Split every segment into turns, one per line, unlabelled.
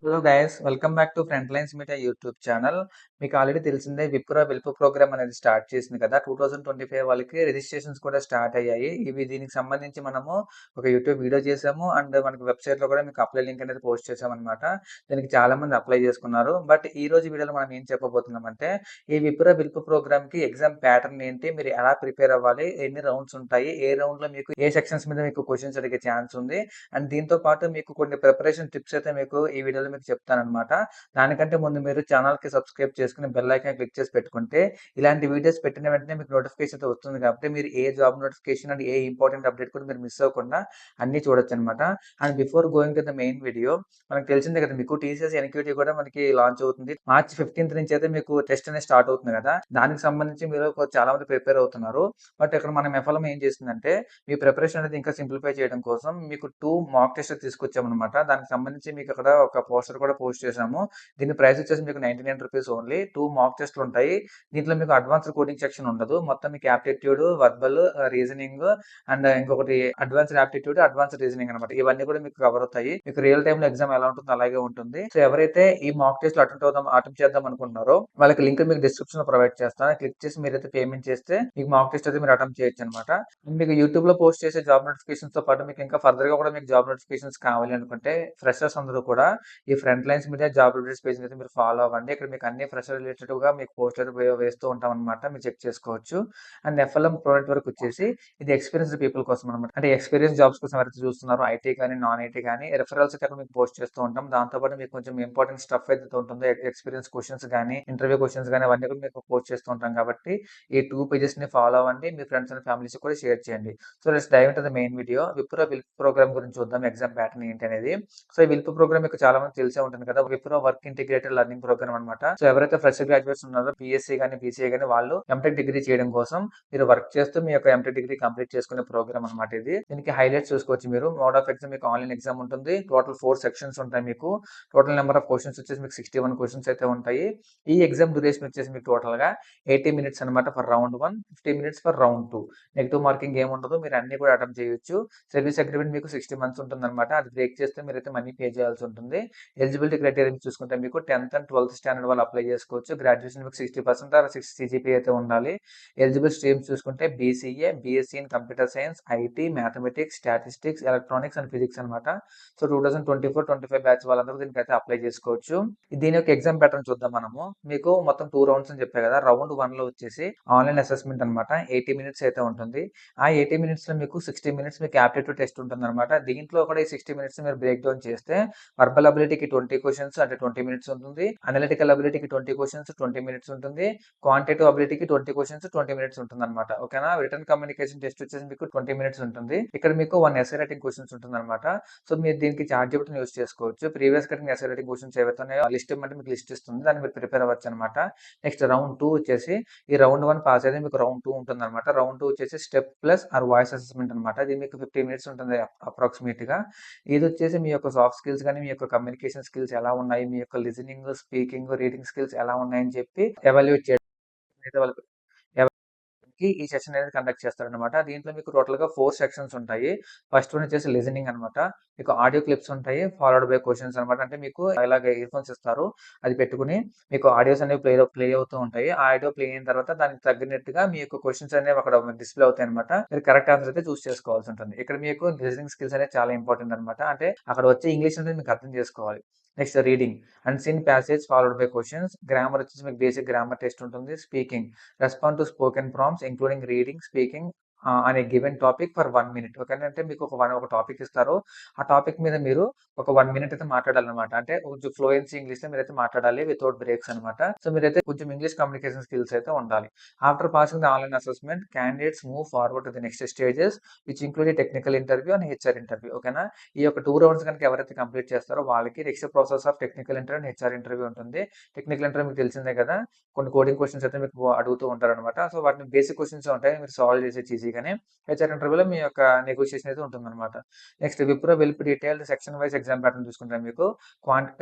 Hello guys welcome back to front lines media YouTube channel. మీకు already తెలిసిందే Wipro వెల్ప్ programme అనేది start చేసింది కదా. 2025 వాళ్ళకి రిజిస్ట్రేషన్స్ కూడా స్టార్ట్ అయ్యాయి. దీనికి సంబంధించి మనము ఒక యూట్యూబ్ వీడియో చేసాము అండ్ మనకి వెబ్సైట్ లో కూడా మీకు అప్లై లింక్ అనేది పోస్ట్ చేసాం అనమాట. దీనికి చాలా మంది అప్లై చేసుకున్నారు. బట్ ఈ రోజు వీడియోలో మనం ఏం చెప్పబోతున్నాం అంటే ఈ విప్రో వెల్ప్ ప్రోగ్రామ్ కి ఎగ్జామ్ ప్యాటర్న్ ఏంటి, మీరు ఎలా ప్రిపేర్ అవ్వాలి, ఎన్ని రౌండ్స్ ఉంటాయి, ఏ రౌండ్ లో మీకు ఏ సెక్షన్స్ మీద మీకు క్వశ్చన్స్ అడిగే ఛాన్స్ ఉంది అండ్ దీంతో పాటు మీకు కొన్ని ప్రిపరేషన్ టిప్స్ అయితే మీకు ఈ వీడియోలో మీకు చెప్తానన్నమాట. దానికంటే ముందు మీరు ఛానల్ కి సబ్స్క్రైబ్ చేసుకుని బెల్ ఐకాన్ క్లిక్ చేసి పెట్టుకుంటే ఇలాంటి వీడియోస్ పెట్టిన వెంటనే మీకు నోటిఫికేషన్ అయితే వస్తుంది. కాబట్టి మీరు a job notification and a important update కూడా మీరు మిస్ అవ్వకుండా అన్ని చూడొచ్చు అనమాట. And before going to the main video, మనకు తెలిసిందే కదా మీకు టీసీఎస్ ఎన్క్యూటీ కూడా మనకి లాంచ్ అవుతుంది. మార్చ్ 15th నుంచి అయితే మీకు టెస్ట్ అనేది స్టార్ట్ అవుతుంది కదా. దానికి సంబంధించి మీరు చాలా మంది ప్రిపేర్ అవుతున్నారు. బట్ ఇక్కడ మనం ఎఫ్ఎల్ఎం ఏం చేస్తుందంటే మీ ప్రిపరేషన్ అనేది ఇంకా సింప్లిఫై చేయడం కోసం మీకు 2 మాక్ టెస్ట్ తీసుకొచ్చామన్నమాట. దానికి సంబంధించి మీకు అక్కడ ఒక పోస్టర్ కూడా పోస్ట్ చేసాము. దీని ప్రైస్ వచ్చేసి మీకు 99 రూపీస్ ఓన్లీ. 2 మాక్ టెస్ట్లు ఉంటాయి. దీంట్లో మీకు అడ్వాన్స్డ్ కోడింగ్ సెక్షన్ ఉండదు. మొత్తం మీకు యాప్టిట్యూడ్, వర్బల్, రీజనింగ్ అండ్ ఇంకొకటి అడ్వాన్స్డ్ యాప్టిట్యూడ్, అడ్వాన్స్డ్ రీజనింగ్ అనమాట. ఇవన్నీ కూడా మీకు కవర్ అవుతాయి. మీకు రియల్ టైమ్ లో ఎగ్జామ్ ఎలా ఉంటుందో అలాగే ఉంటుంది. సో ఎవరైతే ఈ మాక్ టెస్ట్ అటెంప్ట్ చేద్దాం అనుకుంటున్నారో వాళ్ళకి లింక్ మీకు డిస్క్రిప్షన్ లో ప్రొవైడ్ చేస్తాను. క్లిక్ చేసి మీరైతే పేమెంట్ చేస్తే మీకు మాక్ టెస్ట్ అయితే మీరు అటెంప్ట్ చేయొచ్చు అనమాట. మీకు యూట్యూబ్ లో పోస్ట్ చేసే జాబ్ నోటిఫికేషన్స్ తో పాటు మీకు ఇంకా ఫర్దర్ గా కూడా మీకు జాబ్ నోటిఫికేషన్స్ కావాలి అనుకుంటే ఫ్రెషర్స్ అందరూ కూడా ఈ front lines media job updates page అయితే మీరు ఫాలో అవ్వండి. ఇక్కడ మీకు అన్ని ఫ్రెషర్ రిలేటెడ్ గా మీకు పోస్ట్ వేస్తూ ఉంటాం అనమాట. మీరు చెక్ చేసుకోవచ్చు. అండ్ ఎఫ్ఎల్ఎం ప్రోడక్ట్ వరకు వచ్చేసి ఇది ఎక్స్పీరియన్స్డ్ పీపుల్ కోసం అనమాట. అంటే ఎక్స్పీరియన్స్ జాబ్స్ కోసం ఎవరైతే చూస్తున్నారో ఐటీ కానీ నాన్ ఐటీ కానీ రెఫరల్స్ అయితే అక్కడ మీకు పోస్ట్ చేస్తూ ఉంటాం. దాంతోపాటు మీకు కొంచెం ఇంపార్టెంట్ స్టఫ్ అయితే ఉంటుందో ఎక్స్పీరియన్స్ క్వశ్చన్స్ కానీ ఇంటర్వ్యూ క్వశ్చన్స్ కానీ అవన్నీ కూడా మీకు పోస్ట్ చేస్తూ ఉంటాం. కాబట్టి ఈ 2 పేజెస్ ని ఫాలో అవ్వండి. మీ ఫ్రెండ్స్ అండ్ ఫ్యామిలీస్ కూడా షేర్ చేయండి. So let's dive into the main video. Wipro WILP programme గురించి చూద్దాం. ఎగ్జామ్ ప్యాటర్న్ ఏంటి అనేది. సో ఈ విల్ప్ ప్రోగ్రామ్ మీకు చాలా మంది తెలిసే ఉంటుంది కదా. Wipro work integrated learning programme అనమాట. సో ఎవరైతే ఫ్రెషర్ గ్రాడ్యుయేట్స్ ఉన్నారో బీఎస్సీ కానీ బీసీఏ కానీ వాళ్ళు ఎంటెక్ డిగ్రీ చేయడం కోసం మీరు వర్క్ చేస్తూ మీ యొక్క ఎంటెక్ డిగ్రీ కంప్లీట్ చేసుకునే ప్రోగ్రామ్ అనమాట ఇది. దీనికి హైలైట్స్ చూసుకోవచ్చు మీరు. మోడ్ ఆఫ్ ఎగ్జామ్ మీకు ఆన్లైన్ ఎగ్జామ్ ఉంటుంది. టోటల్ 4 సెక్షన్స్ ఉంటాయి. మీకు టోటల్ నెంబర్ ఆఫ్ క్వశ్చన్స్ వచ్చేసి మీకు 61 క్వశ్చన్స్ అయితే ఉంటాయి. ఈ ఎగ్జామ్ డ్యూరేషన్ వచ్చేసి మీకు టోటల్ గా 80 మినిట్స్ అనమాట for round 1, 50 minutes for round 2. Negative marking ఏమి ఉండదు. మీరు అన్ని కూడా అటెంప్ట్ చేయొచ్చు. సర్వీస్ అగ్రిమెంట్ మీకు 60 మంత్స్ ఉంటుంది అనమాట. అది బ్రేక్ చేస్తే మీరైతే మనీ పే చేయాల్సి ఉంటుంది. ఎలిజిబిలిటీ క్రైటీరియా చూసుకుంటే మీకు 10th అండ్ 12th స్టాండర్డ్ వాళ్ళు అప్లై చేసుకోవచ్చు. గ్రాడ్యుయేషన్ మీకు 60% ఆర్ 6 సిజిపి అయితే ఉండాలి. ఎలిజిబుల్ స్ట్రీమ్స్ చూసుకుంటే BCA, BSc in computer science, IT, mathematics, statistics, electronics and physics అనమాట. సో 2024-25 బ్యాచ్ వాళ్ళందరూ దీనికైతే అప్లై చేసుకోవచ్చు. దీని యొక్క ఎగ్జామ్ ప్యాటర్న్ చూద్దాం మనము. మీకు మొత్తం 2 రౌండ్స్ అని చెప్పాయి కదా. రౌండ్ 1 లో వచ్చేసి ఆన్లైన్ అసెస్మెంట్ అనమాట. 80 మినిట్స్ అయితే ఉంటుంది. ఆ 80 మినిట్స్ లో మీకు 60 మినిట్స్ మీకు యాప్టిట్యూడ్ టెస్ట్ ఉంటుంది అనమాట. దీంట్లో కూడా ఈ 60 మినిట్స్ మీరు బ్రేక్ డౌన్ చేస్తే వర్బల్ అబిలిటీకి 20 క్వశ్చన్స్ అంటే 20 మినిట్స్ ఉంటుంది. అనలిటికల్ అబిలిటీకి 20 క్వశ్చన్స్ 20 మినిట్స్ ఉంటుంది. క్వాంటిటివ్ అబిలిటీకి 20 క్వశ్చన్స్ 20 మినిట్స్ ఉంటుంది అనమాట. ఓకేనా. రిటర్న్ కమ్యూనికేషన్ టెస్ట్ వచ్చేసి మీకు 20 మినిట్స్ ఉంటుంది. ఇక్కడ మీకు 1 ఎస్ఏ రైటింగ్ క్వశ్చన్స్ ఉంటుంది అనమాట. సో మీరు దీనికి చార్ట్ జీపీటీ యూస్ చేసుకోవచ్చు. Previous cutting SA writing questions ఏవైతే ఉన్నాయో లిస్ట్ ఇవ్వమంటే మీకు లిస్ట్ ఇస్తుంది. దాన్ని మీరు ప్రిపేర్ అవ్వచ్చు అనమాట. నెక్స్ట్ రౌండ్ 2 వచ్చేసి ఈ రౌండ్ 1 పాస్ అయితే మీకు రౌండ్ 2 ఉంటుంది అనమాట. రౌండ్ 2 వచ్చేసి step plus or voice assessment అనమాట. ఇది మీకు 15 మినిట్స్ ఉంటుంది అప్రాక్సిమేట్ గా. ఇది వచ్చేసి మీ యొక్క సాఫ్ట్ స్కిల్స్ కానీ మీ యొక్క కమ్యూనికేషన్ స్కిల్స్ ఎలా ఉన్నాయి, మీ యొక్క లిజనింగ్, స్పీకింగ్, రీడింగ్ స్కిల్స్ ఎలా ఉన్నాయని చెప్పి ఎవాల్యుయేట్ చేయడం అయితే వాళ్ళకి ఈ సెషన్ అనేది కండక్ట్ చేస్తారనమాట. దీంట్లో మీకు టోటల్ గా 4 సెక్షన్స్ ఉంటాయి. ఫస్ట్ వన్ వచ్చేసి లిజనింగ్ అనమాట. మీకు ఆడియో క్లిప్స్ ఉంటాయి. ఫాలోడ్ బై క్వశ్చన్స్ అనమాట. అంటే మీకు ఇలాగ ఇయర్ ఫోన్స్ ఇస్తారు. అది పెట్టుకుని మీకు ఆడియోస్ అనేవి ప్లే అవుతూ ఉంటాయి. ఆ ఆడియో ప్లే అయిన తర్వాత దానికి తగ్గినట్టుగా మీ యొక్క క్వశ్చన్స్ అనేవి అక్కడ డిస్ప్లే అవుతాయి అనమాట. మీరు కరెక్ట్ ఆన్సర్ అయితే చూస్ చేసుకోవాల్సి ఉంటుంది. ఇక్కడ మీకు లిజనింగ్ స్కిల్స్ అనేది చాలా ఇంపార్టెంట్ అనమాట. అంటే అక్కడ వచ్చే ఇంగ్లీష్ అనేది మీకు అర్థం చేసుకోవాలి. Next reading and sin passage followed by questions. Grammar వచ్చేసి మీకు బేసిక్ గ్రామర్ టెస్ట్ ఉంటుంది. Speaking respond to spoken prompts including reading, speaking అనే గివెన్ టాపిక్ ఫర్ 1 మినిట్. ఓకేనా. అంటే మీకు ఒక టాపిక్ ఇస్తారు. ఆ టాపిక్ మీద మీరు ఒక 1 మినిట్ అయితే మాట్లాడాలన్నమాట. అంటే కొంచెం ఫ్లూయెన్సీ ఇంగ్లీష్ లో మీరైతే మాట్లాడాలి వితౌట్ బ్రేక్స్ అనమాట. సో మీరైతే కొంచెం ఇంగ్లీష్ కమ్యూనికేషన్ స్కిల్స్ అయితే ఉండాలి. After passing the online assessment candidates move forward to the next stages which include technical interview and HR interview. ఓకేనా. ఈ యొక్క 2 రౌండ్స్ కనుక ఎవరైతే కంప్లీట్ చేస్తారో వాళ్ళకి next process of technical interview and HR interview ఉంటుంది. టెక్నికల్ ఇంటర్వ్యూ మీకు తెలిసిందే కదా. కొన్ని కోడింగ్ క్వశ్చన్స్ అయితే మీకు అడుగుతూ ఉంటారు అనమాట. సో వాటిని బేసిక్ క్వశ్చన్స్ ఉంటాయి. మీరు సాల్వ్ చేసే ఈజీగా. ఈజీగానే. హెచ్ఆర్ ఇంటర్వ్యూలో మీ యొక్క నెగోషియేషన్ అయితే ఉంటుందన్నమాట. Next Wipro WILP detailed section wise exam pattern చూసుకుంటే మీకు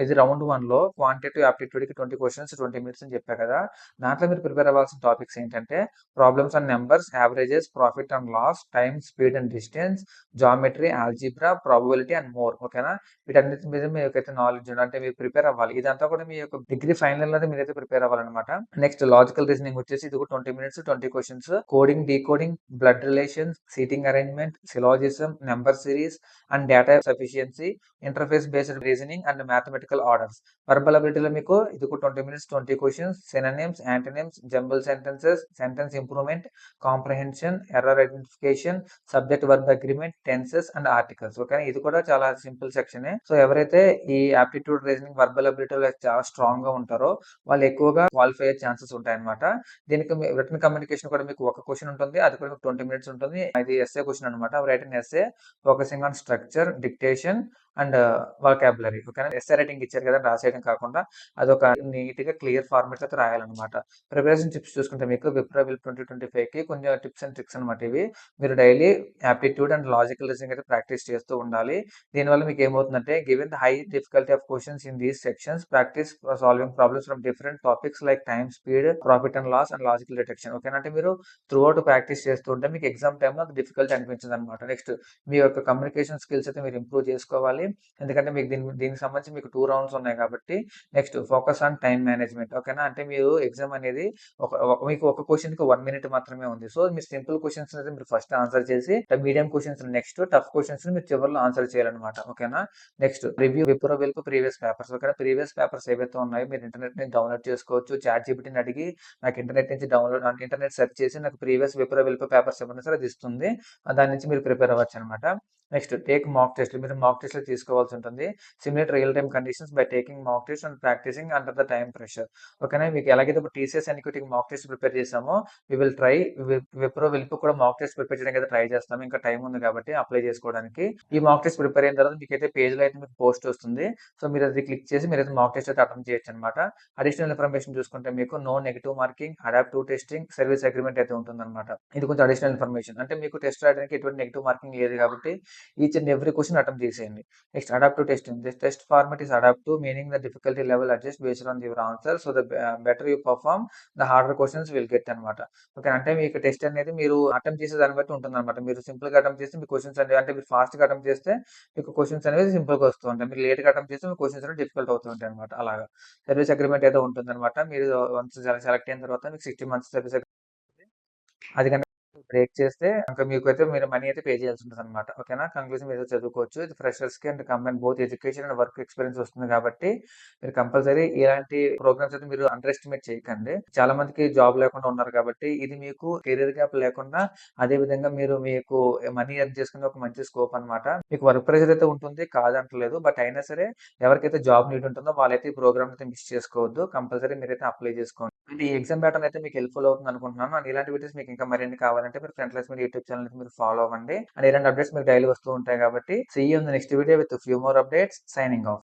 ఇది రౌండ్ 1లో క్వాంటిటేటివ్ ఆప్టిట్యూడ్‌కి 20 క్వెషన్స్ 20 మినిట్స్ అని చెప్పా కదా! దాంట్లో మీరు ప్రిపేర్ అవ్వాల్సిన టాపిక్స్ ఏంటంటే problems and numbers, averages, profit and loss, time, speed and distance, geometry, algebra, probability and more. ఓకేనా? వీటన్నిటి మీద మీకైతే నాలెడ్జ్ ఉండాలి. అంటే మీరు ప్రిపేర్ అవ్వాలి. ఇదంతా కూడా మీ యొక్క డిగ్రీ ఫైనల్ లోనే మీరైతే ప్రిపేర్ అవ్వాలన్నమాట. నెక్స్ట్ లాజికల్ రీజనింగ్ వచ్చేసి ఇది కూడా 20 minutes 20 questions. Coding, decoding, blood relations, seating arrangement, syllogism, number series and data sufficiency, interface based reasoning and mathematical orders. Verbal అబిలిటీలో మీకు ఇది కూడా 20 minutes 20 questions. Synonyms, antonyms, jumble sentences, sentence improvement, comprehension, error identification, subject verb agreement, tenses and articles. Okay, ఇది కూడా చాలా simple సెక్షనే. So ఎవరైతే ఈ aptitude reasoning verbal అబిలిటీలో చాలా స్ట్రాంగ్ గా ఉంటారో వాళ్ళు ఎక్కువగా క్వాలిఫై అయ్యే ఛాన్సెస్ ఉంటాయన్నమాట. దీనికి రిటన్ కమ్యూనికేషన్ కూడా మీకు ఒక క్వశ్చన్ ఉంటుంది. అది కూడా మీకు 20 మినిట్స్ ఉంటుంది. ఇది ఎస్ఏ క్వశ్చన్ అనమాట. Writing SA focusing on structure, dictation and vocabulary. ఓకేనా? ఎస్ఏ రైటింగ్ ఇచ్చారు కదా, రాసేయడం కాకుండా అదొక నీట్ గా క్లియర్ ఫార్మాట్ అయితే రాయాలన్నమాట. ప్రిపరేషన్ టిప్స్ చూసుకుంటే మీకు విప్రో విల్ 2025 కి కొంచెం టిప్స్ అండ్ ట్రిక్స్ అనమాట ఇవి. మీరు daily aptitude and logical reasoning అయితే ప్రాక్టీస్ చేస్తూ ఉండాలి. దీనివల్ల మీకు ఏమవుతుందంటే given the high difficulty of questions in these sections practice solving problems from different topics like time, speed, profit and loss and logical detection. ఓకేనా? అంటే మీరు త్రూ అవుట్ ప్రాక్టీస్ చేస్తూ ఉంటే మీకు ఎగ్జామ్ టైంలో అది డిఫికల్టీ అనిపించదు అనమాట. నెక్స్ట్ మీ యొక్క కమ్యూనికేషన్ స్కిల్స్ అయితే మీరు ఇంప్రూవ్ చేసుకోవాలి. ఎందుకంటే మీకు దీనికి సంబంధించి మీకు 2 రౌండ్స్ ఉన్నాయి కాబట్టి. Next focus on time management. ఓకేనా? అంటే మీరు ఎగ్జామ్ అనేది మీకు ఒక క్వశ్చన్ కి 1 మినిట్ మాత్రమే ఉంది. సో మీరు సింపుల్ క్వశ్చన్స్ అయితే మీరు ఫస్ట్ ఆన్సర్ చేసి medium questions next, tough questions మీరు చివరిలో ఆన్సర్ చేయాలన్నమాట. ఓకేనా? Next review Wipro WILP previous papers. ఓకేనా? ప్రీవియస్ పేపర్స్ ఏవైతే ఉన్నాయో మీరు ఇంటర్నెట్ నుంచి డౌన్లోడ్ చేసుకోవచ్చు. చాట్ జీపీటీని అడిగి నాకు ఇంటర్నెట్ నుంచి ఇంటర్నెట్ సెర్చ్ చేసి నాకు ప్రీవియస్ విప్రో వెల్ప్ పేపర్స్ ఏమన్నా సరే అది ఇస్తుంది. దాని నుంచి మీరు ప్రిపేర్ అవ్వచ్చు అనమాట. Next take mock test. మీరు మాక్ టెస్ట్ తీసుకోవాల్సి ఉంటుంది. Simulate real time conditions by taking mock test and practising under the time pressure. ఓకేనా? మీకు ఎలాగైతే ఇప్పుడు టీసీఎస్ ఎన్క్యూటీకి మాక్ టెస్ట్ ప్రిపేర్ చేసామో we will try Wipro WILP కూడా మాక్ టెస్ట్ ప్రిపేర్ చేయడానికి అయితే ట్రై చేస్తాము. ఇంకా టైం ఉంది కాబట్టి అప్లై చేసుకోవడానికి. ఈ మాక్ టెస్ట్ ప్రిపేర్ అయిన తర్వాత మీకైతే పేజ్ లో అయితే మీకు పోస్ట్ వస్తుంది. సో మీరు అది క్లిక్ చేసి మీరైతే మాక్ టెస్ట్ అయితే అటెంప్ట్ చేయొచ్చు అనమాట. అడిషనల్ ఇన్ఫర్మేషన్ చూసుకుంటే మీకు no negative marking, adaptive testing, service agreement అయితే ఉంటుందన్నమాట. ఇది కొంచెం అడిషనల్ ఇన్ఫర్మేషన్. అంటే మీకు టెస్ట్ రాయడానికి ఎటువంటి నెగిటివ్ మార్కింగ్ లేదు కాబట్టి each and every question attempt చేసేయండి. Next adaptive testing. This test format is adaptive, meaning the difficulty level adjust based on your answer. So the better you perform, the harder questions will get అనమాట. Okay, అంటే మీకు test అనేది మీరు attempt చేసే దాన్ని బట్టి ఉంటుంది అనమాట. మీరు సింపుల్ గా అటెంప్ట్ చేస్తే మీ క్వశ్చన్స్ అనేవి, అంటే మీరు ఫాస్ట్ గా అటెంప్ట్ చేస్తే మీకు క్వశ్చన్స్ అనేవి సింపుల్ గా వస్తూ ఉంటాయి. మీరు లేట్ గా అటెంప్ట్ చేస్తే మీ క్వశ్చన్స్ అనేవి డిఫికల్ట్ అవుతూ ఉంటాయి అనమాట. అలాగా సర్వీస్ అగ్రిమెంట్ అయితే ఉంటుంది అనమాట. మీరు వన్స్ సెలెక్ట్ అయిన తర్వాత మీకు 60 మంత్స్ సర్వీస్ అది కనుక బ్రేక్ చేస్తే ఇంకా మీకైతే మీరు మనీ అయితే పే చేయాల్సి ఉంటుందన్నమాట. ఓకేనా? కంక్లూజన్ మీరు చదువుకోవచ్చు. ఇది ఫ్రెషర్స్‌కి and combine both education and work experience వస్తుంది కాబట్టి మీరు కంపల్సరీ ఇలాంటి ప్రోగ్రామ్స్ అయితే మీరు అండర్ ఎస్టిమేట్ చేయకండి. చాలా మందికి జాబ్ లేకుండా ఉన్నారు కాబట్టి ఇది మీకు కెరియర్ గ్యాప్ లేకుండా అదే విధంగా మీకు మనీ ఎర్న్ చేసుకునే ఒక మంచి స్కోప్ అన్నమాట. మీకు వర్క్ ప్రెషర్ అయితే ఉంటుంది, కాదంటలేదు. బట్ అయినా సరే ఎవరికైతే జాబ్ నీడ్ ఉంటుందో వాళ్ళైతే ఈ ప్రోగ్రామ్ అయితే మిస్ చేసుకోవద్దు. కంపల్సరీ మీరైతే అప్లై చేసుకోండి. అంటే ఈ ఎగ్జామ్ ప్యాటర్న్ అయితే మీకు హెల్ప్‌ఫుల్ అవుతుంది అనుకుంటున్నాను. అండ్ ఇలాంటి వీడియోస్ మీకు ఇంకా మరిన్ని కావాలంటే మీరు ఫ్రంట్‌లైన్స్ మీడియా యూట్యూబ్ ఛానెల్ మీరు ఫాలో అవ్వండి. అండ్ ఇలాంటి అప్డేట్స్ మీకు డైలీ వస్తూ ఉంటాయి కాబట్టి see you in the next video with few more updates. Signing of.